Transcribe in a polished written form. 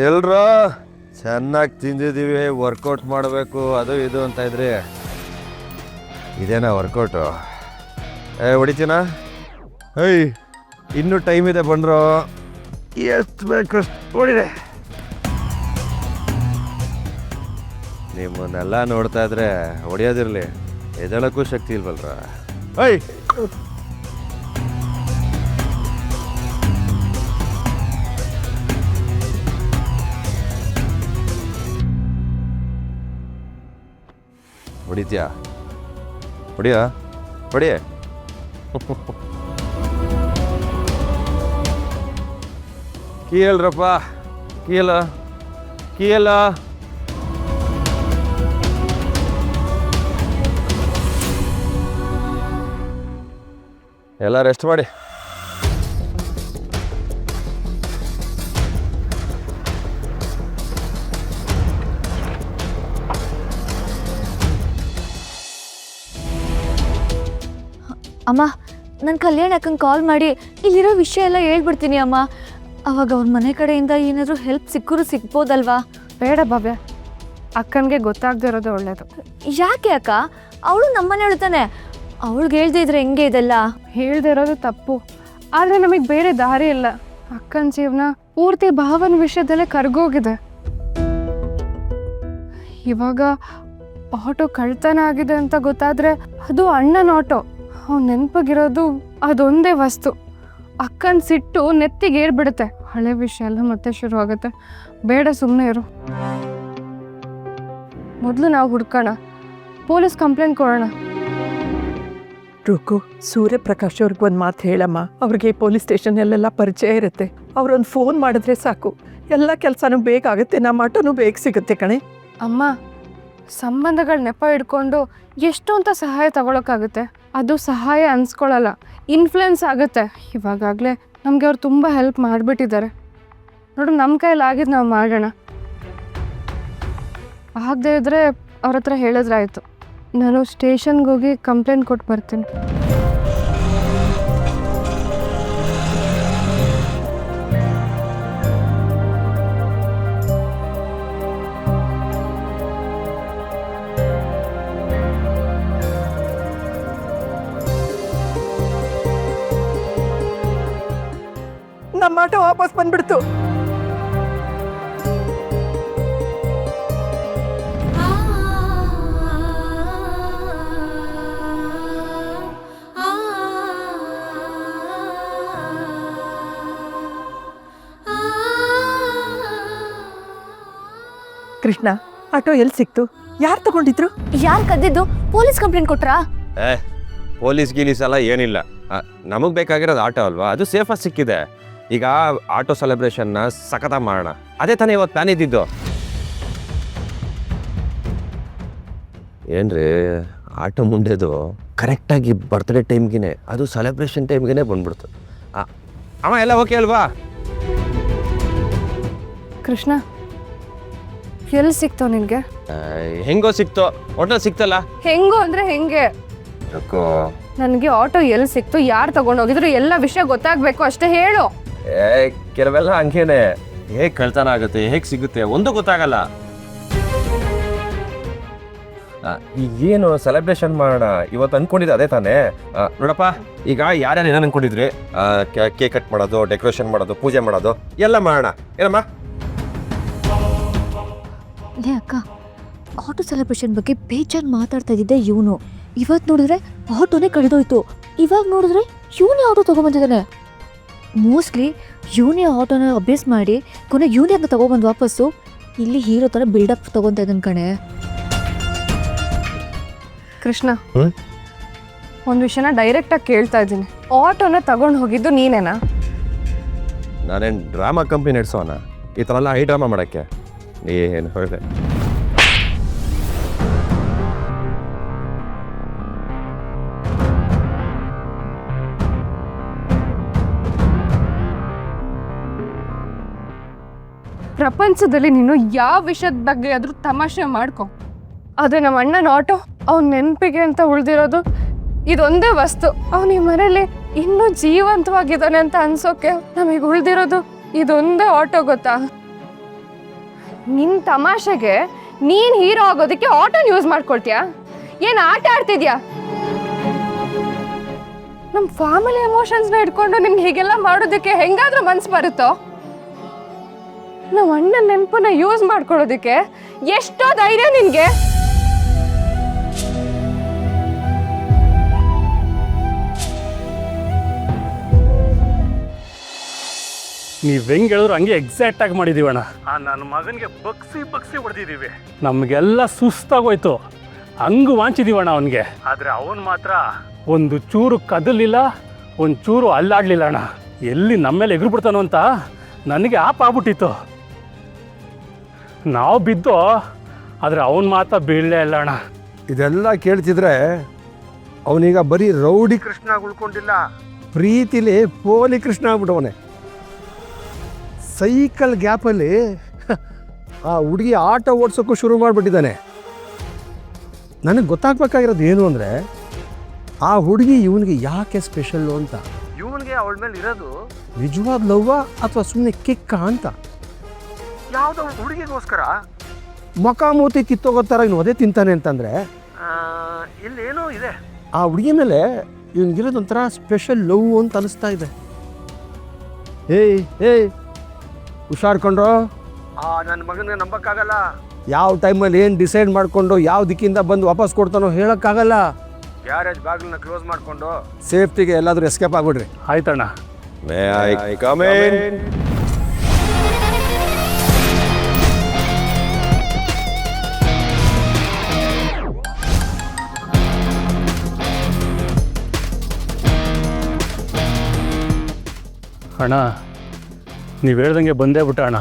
ಎಲ್ರ ಚೆನ್ನಾಗಿ ತಿಂದಿದ್ದೀವಿ, ವರ್ಕೌಟ್ ಮಾಡಬೇಕು ಅದು ಇದು ಅಂತ ಇದ್ರಿ. ಇದೇನಾ ವರ್ಕೌಟು? ಹೊಡಿತೀನಾ? ಇನ್ನೂ ಟೈಮ್ ಇದೆ, ಬಂದ್ರು ಎಷ್ಟು ಬೇಕಷ್ಟು ಹೊಡಿದೆ. ನಿಮ್ಮನ್ನೆಲ್ಲ ನೋಡ್ತಾ ಇದ್ರೆ ಹೊಡಿಯೋದಿರಲಿ, ಎದಳಕ್ಕೂ ಶಕ್ತಿ ಇಲ್ವಲ್ರ. ಹೊಡಿತೀಯಾ? ಹೊಡಿಯ ಹೊಡಿ. ಕೀಯಲ್ರಪ್ಪ, ಕೀಯಲ್ಲ ಕೀಯಲ್ಲ. ಎಲ್ಲ ರೆಸ್ಟ್ ಮಾಡಿ. ಅಮ್ಮ, ನಾನು ಕಲ್ಯಾಣ್ ಅಕ್ಕಂಗೆ ಕಾಲ್ ಮಾಡಿ ಇಲ್ಲಿರೋ ವಿಷಯ ಎಲ್ಲ ಹೇಳ್ಬಿಡ್ತೀನಿ ಅಮ್ಮ. ಅವಾಗ ಅವ್ರ ಮನೆ ಕಡೆಯಿಂದ ಏನಾದರೂ ಹೆಲ್ಪ್ ಸಿಕ್ಕರೂ ಸಿಗ್ಬೋದಲ್ವಾ? ಬೇಡ ಭವ್ಯ, ಅಕ್ಕನಿಗೆ ಗೊತ್ತಾಗದೇ ಇರೋದು ಒಳ್ಳೇದು. ಯಾಕೆ ಅಕ್ಕ? ಅವಳು ನಮ್ಮನೆ ಹೇಳ್ತಾನೆ, ಅವಳಿಗೆ ಹೇಳ್ದೆ ಇದ್ರೆ ಹೆಂಗೆ ಇದೆಲ್ಲ? ಹೇಳ್ದೆ ಇರೋದು ತಪ್ಪು, ಆದರೆ ನಮಗೆ ಬೇರೆ ದಾರಿ ಇಲ್ಲ. ಅಕ್ಕನ ಜೀವನ ಪೂರ್ತಿ ಭಾವನ ವಿಷಯದಲ್ಲೇ ಕರ್ಗೋಗಿದೆ. ಇವಾಗ ಆಟೋ ಕಳ್ತನ ಆಗಿದೆ ಅಂತ ಗೊತ್ತಾದರೆ ಅದು ಅಣ್ಣನ ಆಟೋ. ಅವ್ನು ನೆನಪಾಗಿರೋದು ಅದೊಂದೇ ವಸ್ತು. ಅಕ್ಕನ ಸಿಟ್ಟು ನೆತ್ತಿಗೆ ಏರ್ಬಿಡುತ್ತೆ. ಹಳೆ ವಿಷಯ ಎಲ್ಲ ಮತ್ತೆ ಶುರು ಆಗುತ್ತೆ. ಬೇಡ, ಸುಮ್ಮನೆ ಇರು. ಮೊದಲು ನಾವು ಹುಡ್ಕೋಣ, ಪೊಲೀಸ್ ಕಂಪ್ಲೇಂಟ್ ಕೊಡೋಣ. ರುಕು, ಸೂರ್ಯಪ್ರಕಾಶ್ ಅವ್ರಿಗೆ ಒಂದು ಮಾತು ಹೇಳಮ್ಮ. ಅವ್ರಿಗೆ ಪೊಲೀಸ್ ಸ್ಟೇಷನಲ್ಲೆಲ್ಲ ಪರಿಚಯ ಇರುತ್ತೆ. ಅವ್ರೊಂದು ಫೋನ್ ಮಾಡಿದ್ರೆ ಸಾಕು, ಎಲ್ಲ ಕೆಲಸನೂ ಬೇಗ ಆಗುತ್ತೆ, ನಮ್ಮ ಆಟೋನೂ ಬೇಗ ಸಿಗುತ್ತೆ ಕಣೆ. ಅಮ್ಮ, ಸಂಬಂಧಗಳ ನೆಪ ಹಿಡ್ಕೊಂಡು ಎಷ್ಟು ಅಂತ ಸಹಾಯ ತಗೊಳಕ್ಕಾಗುತ್ತೆ? ಅದು ಸಹಾಯ ಅನ್ಸ್ಕೊಳ್ಳಲ್ಲ, ಇನ್ಫ್ಲುಯೆನ್ಸ್ ಆಗುತ್ತೆ. ಇವಾಗಲೇ ನಮಗೆ ಅವ್ರು ತುಂಬ ಹೆಲ್ಪ್ ಮಾಡಿಬಿಟ್ಟಿದ್ದಾರೆ. ನೋಡು, ನಮ್ಮ ಕೈಯಲ್ಲಿ ಆಗಿದ್ದು ನಾವು ಮಾಡೋಣ. ಆಗದೆ ಇದ್ದರೆ ಅವ್ರ ಹತ್ರ ಹೇಳಿದ್ರಾಯ್ತು. ನಾನು ಸ್ಟೇಷನ್ಗೆ ಹೋಗಿ ಕಂಪ್ಲೇಂಟ್ ಕೊಟ್ಟು ಬರ್ತೀನಿ. ನಮ್ಮ ಆಟೋ ವಾಪಸ್ ಬಂದ್ಬಿಡ್ತು. ಕೃಷ್ಣ, ಆಟೋ ಎಲ್ಲಿ ಸಿಕ್ತು? ಯಾರು ತಗೊಂಡಿದ್ರು? ಯಾರು ಕದ್ದಿದ್ದು? ಪೊಲೀಸ್ ಕಂಪ್ಲೇಂಟ್ ಕೊಟ್ರಾ? ಪೊಲೀಸ್ ಗೀಲೀಸ್ ಎಲ್ಲ ಏನಿಲ್ಲ, ನಮಗೆ ಬೇಕಾಗಿರೋದು ಆಟೋ ಅಲ್ವಾ, ಅದು ಸೇಫಾಗಿ ಸಿಕ್ಕಿದೆ. ಈಗ ಆಟೋ ಸೆಲೆಬ್ರೇಷನ್ನ ಸಖತ ಮಾಡೋಣ, ಅದೇ ತಾನೇ ಇವತ್ತು ಪ್ಲಾನ್ ಇದ್ದಿದ್ದು. ಏನ್ರಿ, ಆಟೋ ಮುಂಡೆದು ಕರೆಕ್ಟಾಗಿ ಬರ್ತ್ಡೇ ಟೈಮ್ಗೆ, ಅದು ಸೆಲೆಬ್ರೇಷನ್ ಟೈಮ್ಗೆ ಬಂದ್ಬಿಡ್ತು. ಅಮ್ಮ ಎಲ್ಲ ಓಕೆ ಅಲ್ವಾ? ಕೃಷ್ಣ, ಎಲ್ಲಿ ಸಿಕ್ತೋ ನಿನಗೆ? ಹೆಂಗೋ ಸಿಕ್ತೋ, ಒಟ್ನಲ್ಲಿ ಸಿಕ್ತಲ್ಲ. ಹೆಂಗೋ ಅಂದರೆ ಹೆಂಗೆ? ನನಗೆ ಆಟೋ ಎಲ್ಲಿ ಸಿಕ್ತು, ಯಾರು ತಗೊಂಡೋಗಿದ್ರು, ಎಲ್ಲ ವಿಷಯ ಗೊತ್ತಾಗಬೇಕು, ಅಷ್ಟೇ ಹೇಳು. ಕೆಲವೆಲ್ಲ ಹಂಗೇನೆ, ಹೇಗೆ ಕಳ್ತನ ಆಗುತ್ತೆ, ಹೇಗೆ ಸಿಗುತ್ತೆ ಒಂದು ಗೊತ್ತಾಗಲ್ಲ. ಈಗೇನು ಸೆಲೆಬ್ರೇಷನ್ ಮಾಡೋಣ ಇವತ್ತು ಅನ್ಕೊಂಡಿದ್ದೆ, ಅದೇ ತಾನೇ. ನೋಡಪ್ಪ, ಈಗ ಯಾರ್ಯಾರು ಏನೇನು ಅನ್ಕೊಂಡಿದ್ರಿ, ಕೇಕ್ ಕಟ್ ಮಾಡೋದು, ಡೆಕೋರೇಷನ್ ಮಾಡೋದು, ಪೂಜೆ ಮಾಡೋದು ಎಲ್ಲ ಮಾಡೋಣ. ಏನಮ್ಮ? ಲೇ ಅಕ್ಕ, ಆಟೋ ಸೆಲೆಬ್ರೇಷನ್ ಬಗ್ಗೆ ಬೇಜಾರು ಮಾತಾಡ್ತಾ ಇದ್ದಿದ್ದೆ ಇವನು. ಇವತ್ತು ನೋಡಿದ್ರೆ ಆಟೋನೇ ಕಳೆದೋಯ್ತು. ಇವಾಗ ನೋಡಿದ್ರೆ ಇವನೇ ಆಟೋ ತೊಗೊಂಬಂದಿದ್ದಾನೆ. ಮೋಸ್ಟ್ಲಿ ಇವನೇ ಆಟೋನ ಅಭ್ಯಾಸ ಮಾಡಿ ಕೊನೆಗೆ ಇವನೇ ಹಂಗೆ ತೊಗೊಬಂದು ವಾಪಸ್ಸು ಇಲ್ಲಿ ಹೀರೋ ಥರ ಬಿಲ್ಡಪ್ ತೊಗೊತಾ ಇದ್ದಾನೆ ಕಣೆ. ಕೃಷ್ಣ, ಒಂದು ವಿಷಯನ ಡೈರೆಕ್ಟಾಗಿ ಕೇಳ್ತಾ ಇದ್ದೀನಿ. ಆಟೋನ ತಗೊಂಡು ಹೋಗಿದ್ದು ನೀನೇನಾ? ನಾನೇನು ಡ್ರಾಮಾ ಕಂಪ್ನಿ ನಡೆಸೋಣ ಈ ಥರ ಎಲ್ಲ ಹೈ ಡ್ರಾಮಾ ಮಾಡೋಕ್ಕೆ? ಏನು ಹೇಳಿದೆ? ಪ್ರಪಂಚದಲ್ಲಿ ನೀನು ಯಾವ ವಿಷಯದ ಬಗ್ಗೆ ಆದರೂ ತಮಾಷೆ ಮಾಡ್ಕೊ. ಅದೇ ನಮ್ಮ ಅಣ್ಣನ ಆಟೋ ಅವ್ನ ನೆನಪಿಗೆ ಅಂತ ಉಳಿದಿರೋದು ಇದೊಂದೇ ವಸ್ತು. ಅವನ ಈ ಮನೇಲಿ ಇನ್ನೂ ಜೀವಂತವಾಗಿದ್ದಾನೆ ಅಂತ ಅನ್ಸೋಕೆ ನಮಗೆ ಉಳಿದಿರೋದು ಇದೊಂದೇ ಆಟೋ, ಗೊತ್ತಾ? ನಿನ್ನ ತಮಾಷೆಗೆ ನೀನು ಹೀರೋ ಆಗೋದಕ್ಕೆ ಆಟೋನ ಯೂಸ್ ಮಾಡ್ಕೊಳ್ತೀಯಾ? ಏನು ಆಟ ಆಡ್ತಿದ್ಯಾ? ನಮ್ಮ ಫ್ಯಾಮಿಲಿ ಎಮೋಷನ್ಸ್ನ ಇಟ್ಕೊಂಡು ನಿಮ್ಗೆ ಹೀಗೆಲ್ಲ ಮಾಡೋದಕ್ಕೆ ಹೆಂಗಾದ್ರೂ ಮನ್ಸು ಬರುತ್ತೋ? ನಮ್ಮ ಅಣ್ಣನ ನೆನಪನ್ನ ಯೂಸ್ ಮಾಡ್ಕೊಳ್ಳೋದಕ್ಕೆ ಎಷ್ಟೋ ಧೈರ್ಯ ನಿನಗೆ? ನೀವು ಹೆಂಗೆ ಹೇಳಿದ್ರು ಹಂಗೆ ಎಕ್ಸಾಕ್ಟಾಗಿ ಮಾಡಿದ್ದೀವಣ್ಣ. ನನ್ನ ಮಗನಿಗೆ ಬಗ್ಸಿ ಹೊಡೆದಿದ್ದೀವಿ. ನಮಗೆಲ್ಲ ಸುಸ್ತಾಗೋಯ್ತು, ಹಂಗೆ ವಾಂಚಿದೀವಣ್ಣ ಅವನಿಗೆ. ಆದರೆ ಅವನು ಮಾತ್ರ ಒಂದು ಚೂರು ಕದಲಿಲ್ಲ, ಒಂದು ಚೂರು ಅಲ್ಲಾಡಲಿಲ್ಲ ಅಣ್ಣ. ಎಲ್ಲಿ ನಮ್ಮ ಮೇಲೆ ಎಗರು ಬಿಡ್ತಾನೋ ಅಂತ ನನಗೆ ಆಗ್ಬಿಟ್ಟಿತ್ತು. ನಾವು ಬಿದ್ದು, ಆದರೆ ಅವನು ಮಾತ್ರ ಬೀಳಲೇ ಇಲ್ಲ ಅಣ್ಣ. ಇದೆಲ್ಲ ಕೇಳ್ತಿದ್ರೆ ಅವನೀಗ ಬರೀ ರೌಡಿ ಕೃಷ್ಣ ಉಳ್ಕೊಂಡಿಲ್ಲ, ಪ್ರೀತಿಲಿ ಪೋಲಿ ಕೃಷ್ಣ ಆಗ್ಬಿಟ್ಟವನೆ. ಸೈಕಲ್ ಗ್ಯಾಪಲ್ಲಿ ಆ ಹುಡುಗಿ ಆಟ ಓಡಿಸೋಕ್ಕೂ ಶುರು ಮಾಡಿಬಿಟ್ಟಿದ್ದಾನೆ. ನನಗೆ ಗೊತ್ತಾಗಬೇಕಾಗಿರೋದು ಏನು ಅಂದರೆ, ಆ ಹುಡುಗಿ ಇವನಿಗೆ ಯಾಕೆ ಸ್ಪೆಷಲ್ಲು ಅಂತ. ಇವನಿಗೆ ಅವಳ ಮೇಲೆ ಇರೋದು ನಿಜವಾದ ಲವ್ವಾ ಅಥವಾ ಸುಮ್ಮನೆ ಕಿಕ್ಕ ಅಂತ? ಯಾವುದೋ ಹುಡುಗಿಗೋಸ್ಕರ ಮಕ ಮೂತಿ ಕಿತ್ತೋಗೋ ಥರ ಇನ್ನು ಒದೆ ತಿಂತಾನೆ ಅಂತಂದರೆ ಇಲ್ಲೇನೋ ಇದೆ. ಆ ಹುಡುಗಿ ಮೇಲೆ ಇವನಿಗಿರೋದೊಂಥರ ಸ್ಪೆಷಲ್ ಲವ್ ಅಂತ ಅನಿಸ್ತಾ ಇದೆ. ಏಯ್ ಹುಷಾರ್ಕೊಂಡ್ರು, ನನ್ನ ಮಗನಿಗೆ ನಂಬಕ್ಕಾಗಲ್ಲ. ಯಾವ ಟೈಮಲ್ಲಿ ಏನು ಡಿಸೈಡ್ ಮಾಡಿಕೊಂಡು ಯಾವ ದಿಕ್ಕಿಂದ ಬಂದು ವಾಪಸ್ ಕೊಡ್ತಾನೋ ಹೇಳೋಕ್ಕಾಗಲ್ಲ. ಗ್ಯಾರೇಜ್ ಬಾಗಿಲನ್ನ ಕ್ಲೋಸ್ ಮಾಡಿಕೊಂಡು ಸೇಫ್ಟಿಗೆ ಎಲ್ಲಾದರೂ ಎಸ್ಕೇಪ್ ಆಗ್ಬಿಡ್ರಿ. ಆಯ್ತಣ್ಣ. May I come in? ಅಣ್ಣ, ನೀವು ಹೇಳ್ದಂಗೆ ಬಂದೇ ಬಿಟ್ಟ ಅಣ್ಣ.